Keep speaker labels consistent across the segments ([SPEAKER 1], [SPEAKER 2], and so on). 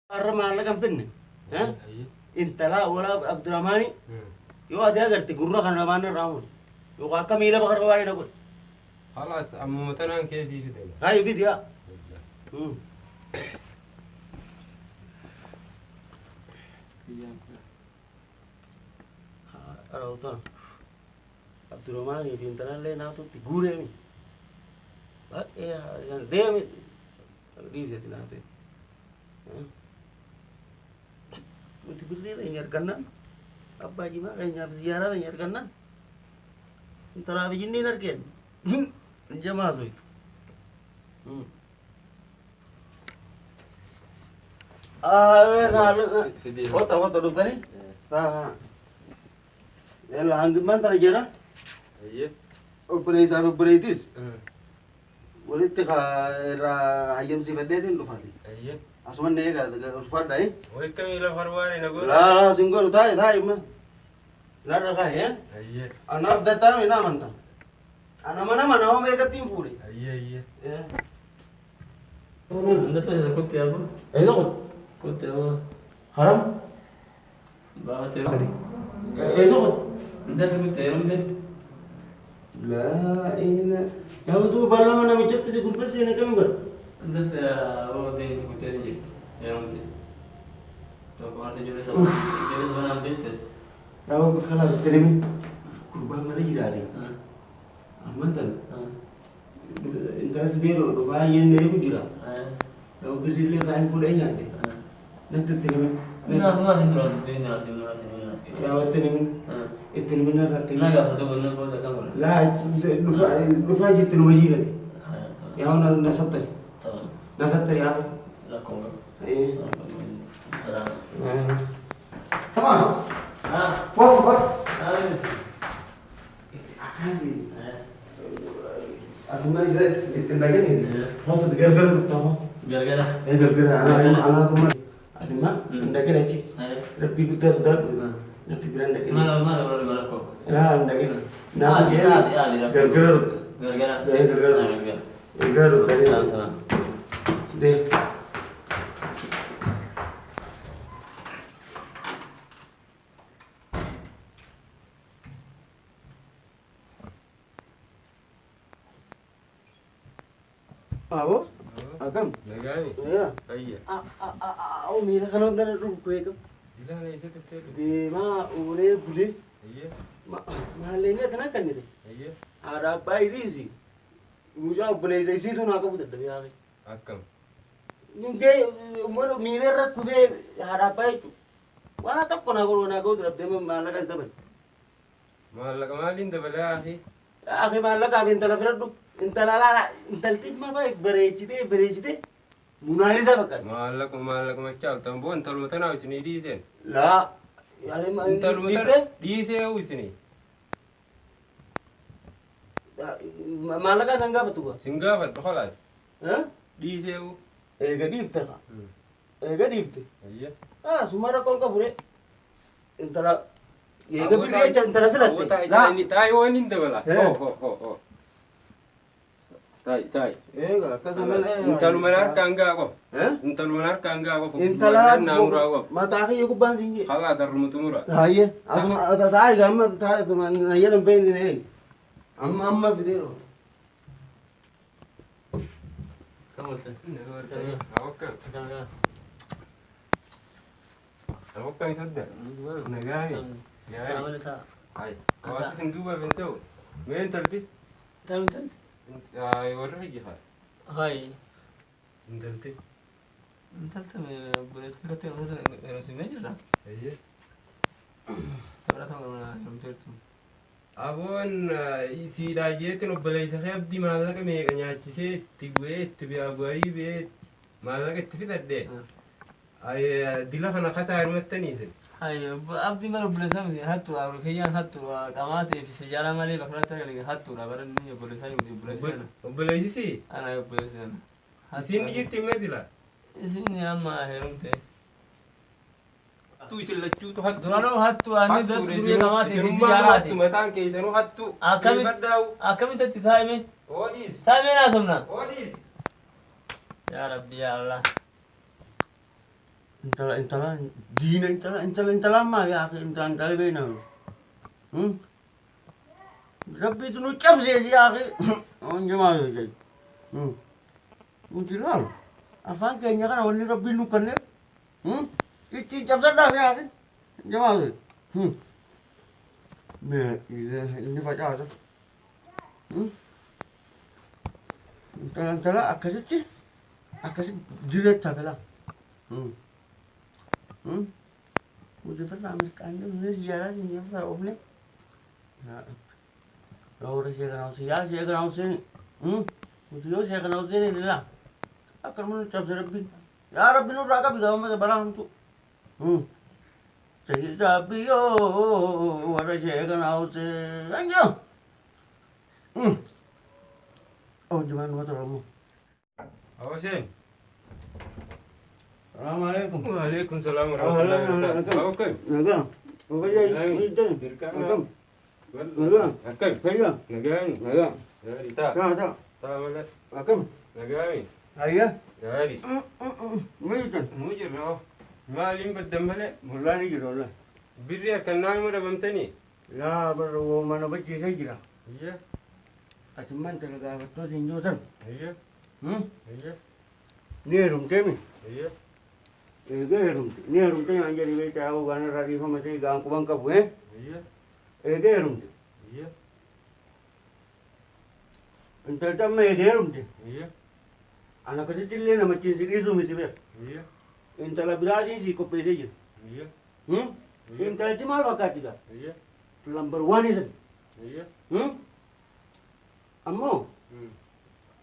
[SPEAKER 1] الرمى لكم فيني ها انت لا ولا عبد الرحمن يو هذا قلت قرنا خلنا ما نرامون يو كم يلا بخر قواري نقول
[SPEAKER 2] خلاص أمو متنان كيسي في دينا
[SPEAKER 1] هاي فيديو أراوتا عبد الرحمن يدين تنا لي ناتو تقولي مي إيه يعني ده مي ريز يدين ناتو Mesti beli lah nyar kanan. Apa aja mah kayak nyar ziarah nyar kanan. Antara abis ini narken. Jamaah tu. Oh tahu terus tadi? Tahu. Ya lah angin mana tadi jara?
[SPEAKER 2] Iya.
[SPEAKER 1] Oh beres apa beretis? Beres teh ayam si berdeh tu fadi.
[SPEAKER 2] Iya.
[SPEAKER 1] Asuman nih kan, urfan dah.
[SPEAKER 2] Woi kami lah farwari nak gula.
[SPEAKER 1] Lah, singgul thai mah. Lah rakah ya.
[SPEAKER 2] Iya.
[SPEAKER 1] Anak datang ini nama mana? Anak mana orang mereka tim puri.
[SPEAKER 2] Iya iya.
[SPEAKER 1] Ya.
[SPEAKER 3] Anda tu saya kut apa?
[SPEAKER 1] Itu kut.
[SPEAKER 3] Kut apa?
[SPEAKER 1] Haram?
[SPEAKER 3] Bawa tu.
[SPEAKER 1] Itu kut.
[SPEAKER 3] Anda tu kut apa tu?
[SPEAKER 1] Lah ini. Yang tu baru mana macam tu sih kurang sih nak kami ber.
[SPEAKER 3] Anda tu oh tu kut apa je? Yang tu. Tu kau tu jual sama nampak tu.
[SPEAKER 1] Tahu kalau terima kurban mana jadi ada. Aman tak? Entah video tu, bahawa yang ni aku jira. Tahu beri le kain pun enggak deh. Nanti terima.
[SPEAKER 3] Ina semua sih terus tu ina semua.
[SPEAKER 1] Ya awak terima. Itu mana rata.
[SPEAKER 3] Naga satu benda pun tak kamu.
[SPEAKER 1] Lah, lupa je terima je lagi. Ya awak nasab tadi. Nasab tadi apa?
[SPEAKER 3] Lakong.
[SPEAKER 1] Eh.
[SPEAKER 3] Salam.
[SPEAKER 1] Come on. What? Akan ni. Aku mah izat tindakan ni. Kau tu gergar betul.
[SPEAKER 3] Gara-gara.
[SPEAKER 1] Gergar. Anak rumah. Ada mah tindakan aja. Lebih kuda sudah. Lebih beranda kan.
[SPEAKER 3] Mana kau?
[SPEAKER 1] Lah tindakan. Nah dia. Gergar.
[SPEAKER 3] Gara-gara.
[SPEAKER 1] Gergar. Gergar tadi. Deh. Apa? Agam?
[SPEAKER 2] Nagami.
[SPEAKER 1] Ya.
[SPEAKER 2] Iya.
[SPEAKER 1] Oh, mira kalau dah rumpu ekam.
[SPEAKER 2] Ila na isa tu tu.
[SPEAKER 1] Di ma ule bule.
[SPEAKER 2] Iya.
[SPEAKER 1] Mahalnya tanah kan ni.
[SPEAKER 2] Iya.
[SPEAKER 1] Ada bayi di sini. Muja bule saya situ nak aku betul dia.
[SPEAKER 2] Akam.
[SPEAKER 1] Ningke umur mira rak kuve ada bayi tu. Wah tak kau nak aku terap demi malah kas dapat.
[SPEAKER 2] Mahal kamalin dah bela ahi.
[SPEAKER 1] Akhi malah kami intala firadu. Intala intaltip mah baik berejite. Munali sa bakat.
[SPEAKER 2] Mahal macam tambon talu matan awis ni di sen.
[SPEAKER 1] La. Ada mah
[SPEAKER 2] Talu matan di sen awis ni.
[SPEAKER 1] Malah kan enggak betul.
[SPEAKER 2] Singgapat khalas.
[SPEAKER 1] Hah?
[SPEAKER 2] Di sen.
[SPEAKER 1] Gadif ta. Gadif ta.
[SPEAKER 2] Iya.
[SPEAKER 1] Sumara kau kabure. Intala gadif dia intala filat.
[SPEAKER 2] La. Tai wanin dah bela. Oh. Tai. Intalu menar kangga ko. Intalu menar kangga ko.
[SPEAKER 1] Intala
[SPEAKER 2] namura ko.
[SPEAKER 1] mata ke yuko bansingi.
[SPEAKER 2] Khalas arumutumura.
[SPEAKER 1] Haye, asma tai gamma tai tu man nayelam pen ni. Amma video.
[SPEAKER 3] Kamu sih.
[SPEAKER 2] Awak sudah. Nagai.
[SPEAKER 3] Kamu ni tak.
[SPEAKER 2] Hai. Awak sentuh benso. Men terti.
[SPEAKER 3] Tahu.
[SPEAKER 2] Ay orang lagi hai.
[SPEAKER 3] Hai.
[SPEAKER 2] Terti.
[SPEAKER 3] Entar tu boleh tu kata orang sini aja lah.
[SPEAKER 2] Iya.
[SPEAKER 3] Tak tahu mana yang tu.
[SPEAKER 2] Abon isi daje tu no balai sahab di malah ke me kanya cise tigue tibi abuai be malah ke tibi tadde. Ay dila kana khasa armatani sen.
[SPEAKER 3] Hai, abdi malu boleh sama sih. Hatu, aku kian hatu. Kamati di sejarah mali bakal tahu lagi hatu. Labaran ni boleh sama boleh sana.
[SPEAKER 2] Balai sisi.
[SPEAKER 3] Anak boleh sana.
[SPEAKER 2] Sini gitu mesila.
[SPEAKER 3] Sini ama herum teh.
[SPEAKER 2] Tu istilah cu tu hatu.
[SPEAKER 3] Dorang hatu ani tu dia kamati di sejarah
[SPEAKER 2] tu matang ke senu hatu.
[SPEAKER 3] Kami tu tidak ini.
[SPEAKER 2] Odis.
[SPEAKER 3] Saya mana semna.
[SPEAKER 2] Odis.
[SPEAKER 3] Ya Rabbi ya Allah.
[SPEAKER 1] intala dina intala ma ya akhi intala bena rabbi tu nu chap se ya akhi on jama ho jai untilal afan kenya kan only rabbi nu kanne ichi chap sa da ya akhi jama ho me ini baca aja intala akasih jirat tabela मुझे पता अमेरिकन ने यार ये पता ओपने और ये कराओ से यार ये कराओ से मुझे यो से कराओ से नहीं ला अकर मन चप से रब्बी यार रब्बी नो रागा भी गाँव में तो बड़ा हम तो चाहिए रब्बी यो और ये कराओ से अंजो oh gimana motor kamu?
[SPEAKER 2] Awasin.
[SPEAKER 1] Assalamualaikum.
[SPEAKER 2] Waalaikumsalam warahmatullahi wabarakatuh. Oke.
[SPEAKER 1] Naga. Oke ya. Itu.
[SPEAKER 2] Dirkam.
[SPEAKER 1] Naga. Oke. Saya.
[SPEAKER 2] Naga.
[SPEAKER 1] Naga.
[SPEAKER 2] Dari ta.
[SPEAKER 1] Ta.
[SPEAKER 2] Ta wala.
[SPEAKER 1] Akam.
[SPEAKER 2] Naga mi.
[SPEAKER 1] Ayya.
[SPEAKER 2] Dari.
[SPEAKER 1] Mujur.
[SPEAKER 2] Mujur no. Malim baddam bale.
[SPEAKER 1] Mulani jiro la.
[SPEAKER 2] Birri kannan mara bamtani.
[SPEAKER 1] Ya baru mana baca saya jira.
[SPEAKER 2] Iya.
[SPEAKER 1] Acuman talaga to sinjusan.
[SPEAKER 2] Iya. Iya.
[SPEAKER 1] Ni rum temi.
[SPEAKER 2] Iya.
[SPEAKER 1] Ni rum temi anja ni baca aku gana rari sama mati gang kubang kabu
[SPEAKER 2] Iya.
[SPEAKER 1] rum.
[SPEAKER 2] Iya.
[SPEAKER 1] Entar tamme rum.
[SPEAKER 2] Iya.
[SPEAKER 1] Anak kecil le nama cin isu mesti be.
[SPEAKER 2] Iya.
[SPEAKER 1] Intala birasi si ko pese je.
[SPEAKER 2] Iya.
[SPEAKER 1] Intala cimal wakati ga.
[SPEAKER 2] Iya.
[SPEAKER 1] Number 1 is.
[SPEAKER 2] Iya.
[SPEAKER 1] Ammo.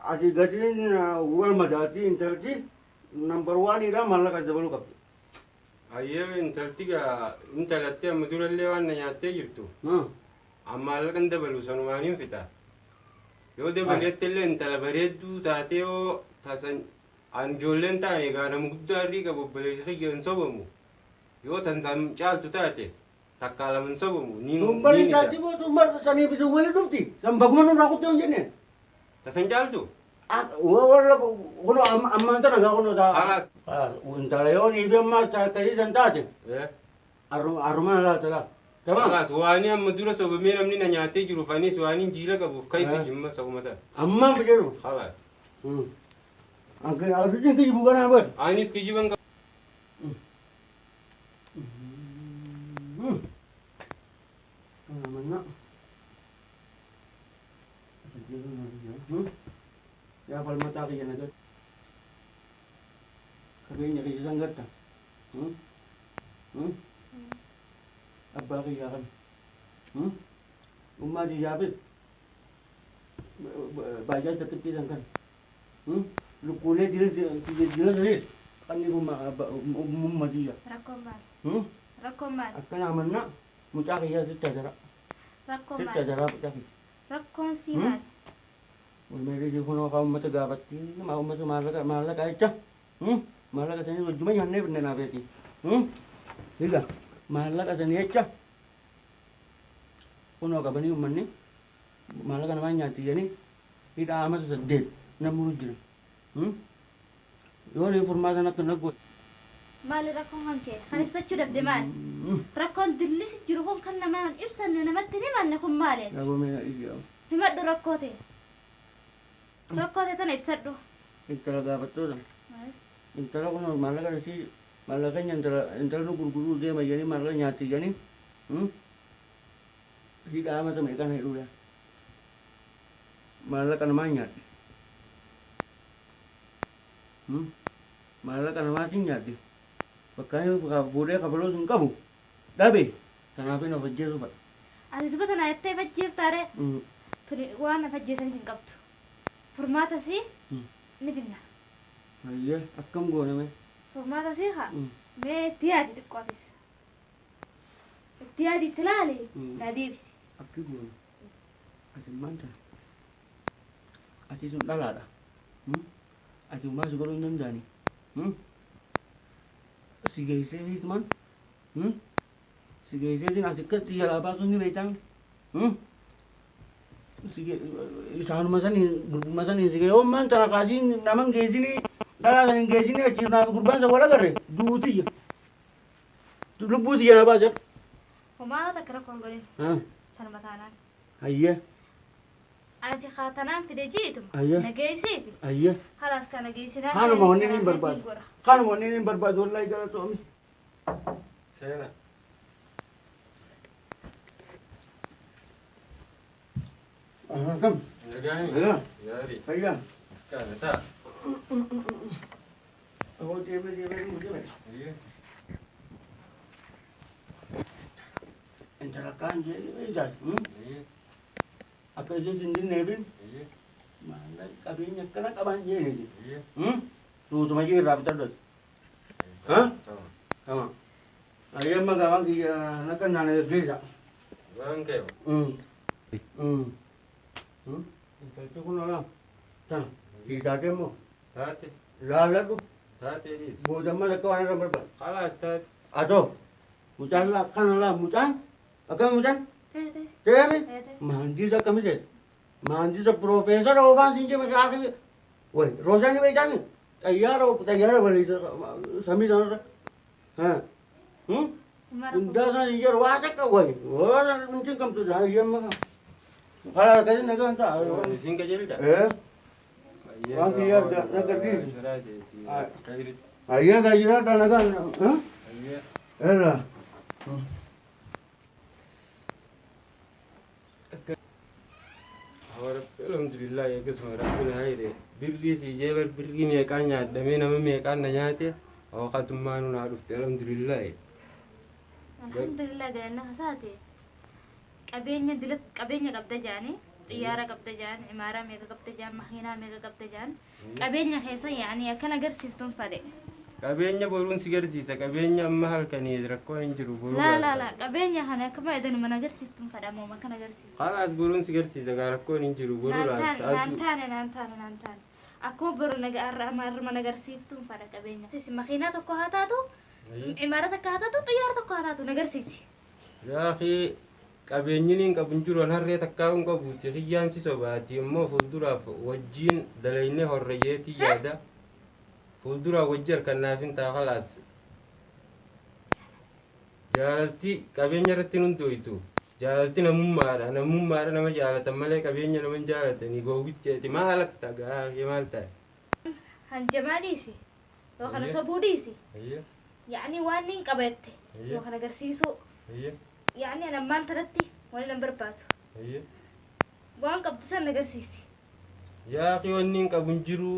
[SPEAKER 1] Adi gadin wal madati intalti number 1 ira malla ka jabalu kap.
[SPEAKER 2] Ayya intaltiga intalatte muduralle wanna nyatte jirtu. Amma kan dabalu sanumanin fita. Yo dabalette intala bareddu taateo tasan anjollen taane gana mugdari ka bobbale khigen sobamu. Yo tanzam chaltu taate. Takkala mun sobamu.
[SPEAKER 1] Tumbari tati bo tumbar sani bisu wali dufti. Sam bagmanu rakut yon jenne.
[SPEAKER 2] Tasan chaltu.
[SPEAKER 1] Wala kono amma tana ga kono da.
[SPEAKER 2] Khalas.
[SPEAKER 1] Intala yo ni be ma ta kai santate.
[SPEAKER 2] Eh.
[SPEAKER 1] Aruma la tala. Tamam.
[SPEAKER 2] Khalas wani amma dura sobame namni na nyaate jiru fanis wani jira ka buf kayfi jimma sobumata.
[SPEAKER 1] Amma bijeru.
[SPEAKER 2] Khalas.
[SPEAKER 1] Angke asu jeng ki bukan apa.
[SPEAKER 2] Anis ke jiban ka.
[SPEAKER 1] Mana? Ya kalau mata kaya nagat. Kagaya kaya sanggat ta. Abba kaya kan. Umma di jabit. Baja tetap tidak kan. Lukule dia dari. Kan ni umma dia.
[SPEAKER 4] Rakomat.
[SPEAKER 1] Hmm?
[SPEAKER 4] Rakomat.
[SPEAKER 1] Akan aman nak. Mucaki ya sita jara.
[SPEAKER 4] Rakomat.
[SPEAKER 1] Sita jara mucaki.
[SPEAKER 4] Rakon simat.
[SPEAKER 1] Umere je kono kaum mata gabati. Mau masuk malaga aja. Malaga sini cuma yang ni benar beti. Liga. Malaga sini aja. Kono kabani umman ni. Malaga namanya ti ni. Ida amat sedih. Namurujir. Yo informasi nak kena gut.
[SPEAKER 4] Mali rakon hanke. Khalif sacu dab deman. Rakon dilis jiruhon kan naman. Ibsan na namat ni man nakum malet.
[SPEAKER 1] Ya bumi iya.
[SPEAKER 4] Himat do rakote. Rakote tan ibsad do.
[SPEAKER 1] Intala gabato dah. Intala kono malaga si malaga intala no guru dia mai ni malaga nyati jani. Ida amat mereka ni dulu ya. Malaga namanya. Malaga namanya nyati. Pakai boleh kapalo sungkabu. Dabe. Kenapa nak fajir tu?
[SPEAKER 4] Adi tu betul na ette fajir tare. Tuni wana fajir sani tingkap tu. Formata sih. Ni finna.
[SPEAKER 1] Iya, akam gua nama.
[SPEAKER 4] Formata sih ha. Me tiada di kotis. Tiada di telali. Tadi bisi.
[SPEAKER 1] Aku gua. Aku mana? Aku sudah lada. Aku masuk kalau nyanyi. Sige ni teman. Sige ni nak dekat dia apa tu ni betang. Sige, isahan masa ni sige. Oh man, cara kasih namang kesi ni خلاص انجازيني اجينا في قربان ولا قري دوتي لبوسي انا بازر
[SPEAKER 4] وما تكركون قولين
[SPEAKER 1] ها
[SPEAKER 4] تنمتانا
[SPEAKER 1] هيا
[SPEAKER 4] أنت خاتنام في دجيتم
[SPEAKER 1] أيه.
[SPEAKER 4] نجيسي
[SPEAKER 1] هيا
[SPEAKER 4] خلاص كان جيسنا
[SPEAKER 1] خانوا مهنين برباد خانوا مهنين برباد والله قالت امي
[SPEAKER 2] سينا
[SPEAKER 1] كم
[SPEAKER 2] نجاني
[SPEAKER 1] هيا
[SPEAKER 2] ياري
[SPEAKER 1] هيا
[SPEAKER 2] كان تا
[SPEAKER 1] هو جيبي
[SPEAKER 2] ايه
[SPEAKER 1] انت لكان جيبي ايجاز
[SPEAKER 2] ايه
[SPEAKER 1] أكيد سندين نبين
[SPEAKER 2] ايه
[SPEAKER 1] ما لا كابين يكنا كمان جيني
[SPEAKER 2] ايه
[SPEAKER 1] تو تمجي رابطة ده ها تمام أيام ما كمان كي نكنا نانا جيجا
[SPEAKER 2] وان كيو
[SPEAKER 1] انت تقول لا تمام جيجا كمو
[SPEAKER 2] تاتي
[SPEAKER 1] لا لا دو
[SPEAKER 2] تاتي ريس
[SPEAKER 1] بودا ما لكوا أنا ربط
[SPEAKER 2] خلاص تاتي
[SPEAKER 1] أتو mucan lah kan lah mucan akan mucan
[SPEAKER 4] تي
[SPEAKER 1] temi mandi sa kami set mandi sa profesor ovan sinje me akhir woi rosani be jami tayar bali sami sana ha unda sa sinje wasa ka woi ora mungkin kam tu dah iya mah kalau kasi naga anta
[SPEAKER 2] سين كجيل جا
[SPEAKER 1] wang kiyar naga di
[SPEAKER 2] كايري
[SPEAKER 1] ayah gajira dan naga ha
[SPEAKER 2] ايه
[SPEAKER 1] era
[SPEAKER 2] और alhamdulillah ya qisma rabbina hayre birri si jeber birri me kanya dame na me kan na nyate o khatumanu na dufte alhamdulillah
[SPEAKER 4] الحمد لله قالنا خساتي قبيني دلت قبيني قبضة جاني طيارة قبضة جان عمارة ميقا قبضة جان مخينة ميقا قبضة جان قبيني خيصة يعني أكنا قرسيفتون فرق
[SPEAKER 2] qabeenya boruun si garsiisa qabeenya amma halkanii rakkoo hin jiru boruu
[SPEAKER 4] لا قبيني هنا كما إذا من قرسيفتون فرق مو ما كنا قرسيفتون
[SPEAKER 2] خلاص boruun si garsiisa gaa rakkoon hin jiru boruu
[SPEAKER 4] نانتان أكو برو ما قرسيفتون فرق قبيني سيسي مخينة تكو هاتاتو عمارة تكو هاتاتو طيارة تكو هاتاتو نقرسيسي
[SPEAKER 2] yaa akhi qabeenyiin hin qabun jiru an harree takkaa hin qabuuti hiyyaan si sobaati immoo fuulduraaf wajjiin dalaynee horreyeeti yaada fuulduraa wajji harkannaaf hin taa khalaas jaalalti qabeenya irratti nun doytu jaalalti namummaadha nama jaalatan malee qabeenya nama hin jaalatanii goowwitteeti maal akka gaa maal ta'e
[SPEAKER 4] hanjamaadhiisi yookaan sobuudhiisi
[SPEAKER 2] ayya
[SPEAKER 4] يعني وانين قبت
[SPEAKER 2] أيه.
[SPEAKER 4] يوخنا قرسيسو
[SPEAKER 2] ayya
[SPEAKER 4] يعني أنا ما انترتي ولا نمبر باتو
[SPEAKER 2] ayya
[SPEAKER 4] وان قبت سنة قرسيسي
[SPEAKER 2] yaa akhi wanni hin qabun jiru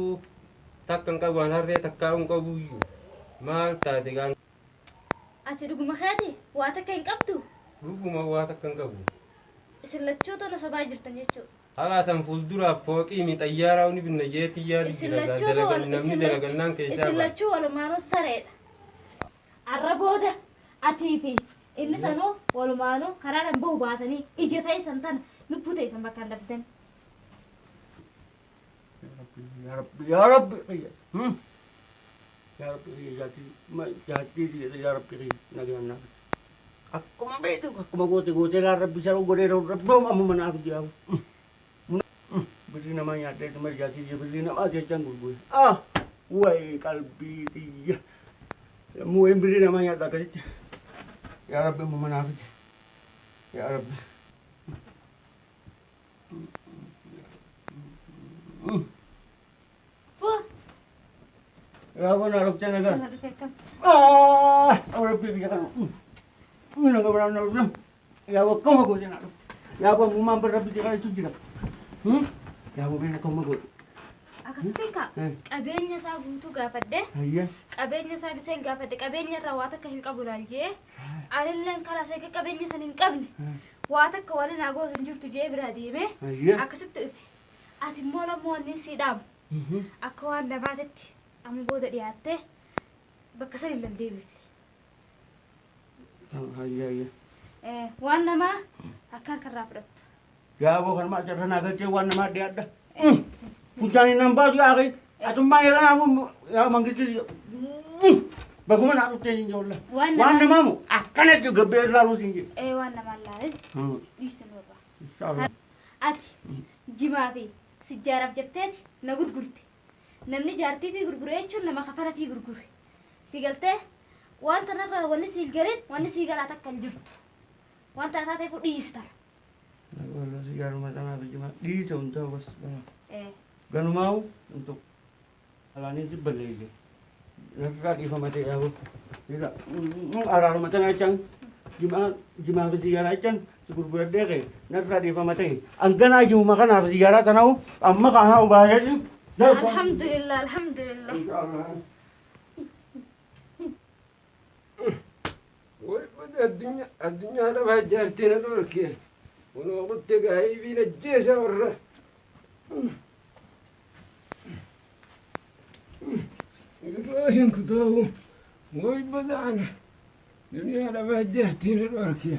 [SPEAKER 2] takka hin qabu an harree takkaa hin qabuyyuu maal taate gaan
[SPEAKER 4] أتدقوا مخاتي واتك إن قبتو
[SPEAKER 2] dhuguma waa takka hin qabu
[SPEAKER 4] إسلتشو تو نصبا جرتن يجو
[SPEAKER 2] halaasan fuulduraaf fooqii mi xayyaaraa uni binna jeetii yaadu jira namni dalagannaan keessaa ba'a
[SPEAKER 4] إسلتشو ولا ما نو سريد عربودة أتيفي إن سنو ولا ما نو خلانا بو باتني إجتاي سنتن نبوتاي سنبكان لبدن
[SPEAKER 1] ya rabbi ya rabbi ya rabbi jati ma jati ya rabbi nagana aku mabetu aku magote la rabbi saru gore rabbi amu mana aku dia beri namanya ada tempat jati dia beri nama dia canggung gue wai kalbi dia mu yang beri namanya ada kasih ya rabbi amu mana aku ya rabbi
[SPEAKER 4] بو
[SPEAKER 1] ya apa naruh cina kan
[SPEAKER 4] أنا رفيقكم
[SPEAKER 1] orang pergi kan mana kau berani naruh ya apa kau mau cina ya apa mu mampir rabbi cina itu cina ya apa mana kau mau
[SPEAKER 4] أكسبيكا قبينيا سا غوتو غافده
[SPEAKER 1] iya
[SPEAKER 4] قبينيا سا دسين غافده قبينيا رواتك هين قبولان جي أرلن كلا سيك قبينيا سنين قبل واتك ولا ناغو سنجرتو جي براديمه
[SPEAKER 1] iya
[SPEAKER 4] أكسبت أتي مولا موني سيدام أكوان نباتت أم بودا دياته بكسر اللنديبي
[SPEAKER 1] iya
[SPEAKER 4] وانا ما أكار كرافرت
[SPEAKER 1] ya apa kan mak cerita naga cewan nama dia ada puncani nambah juga akhi atau mana kan aku ya manggil bagaimana aku tanya jauh lah wan namamu akan juga berlalu sini
[SPEAKER 4] وانا ما لا يستمر
[SPEAKER 1] insyaallah
[SPEAKER 4] أتي جمافي سجارة جتت نقول قلت namni jaartii fi gurguree jechuun nama kafana fi gurgure si galtee wanta narra wanni si garin wanni si garaa takka hin jirtu wanta taatee fu dhiistan
[SPEAKER 1] والله سيجار مثلا في جماعة دي تونتا بس قالوا ماو انتو alani sibbalege nakka di famate yawo ila arar matana cang jima fi ziyara cang suburbur dege nakka di famate angana ju makana fi ziyara tanau amma kana ubaye
[SPEAKER 4] alhamdulillah alhamdulillah
[SPEAKER 2] الدنيا أنا بهجرتين دوركي ونو قلت قايبين الجيسة ورا يقولون كتاو موي بدعنا الدنيا أنا بهجرتين دوركي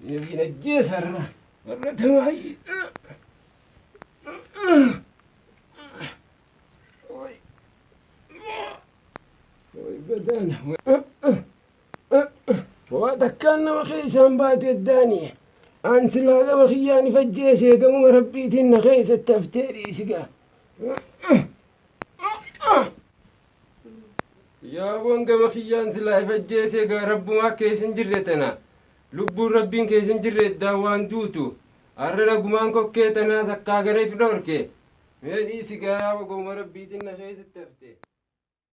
[SPEAKER 2] يبين الجيسة ورا تماي بدانا وذكرنا وخيسان بات الدانية أنت لا مخياني فجيسي قمو مربيتنا خيس التفتيري سقا يا بونغ مخيان سلا فجيسي قا ربو ما كيسن جريتنا لبو ربين كيسن جريت داوان دوتو أرنا قمان كوكيتنا تكاغري في دوركي ميدي سقا وقمو مربيتنا خيس التفتيري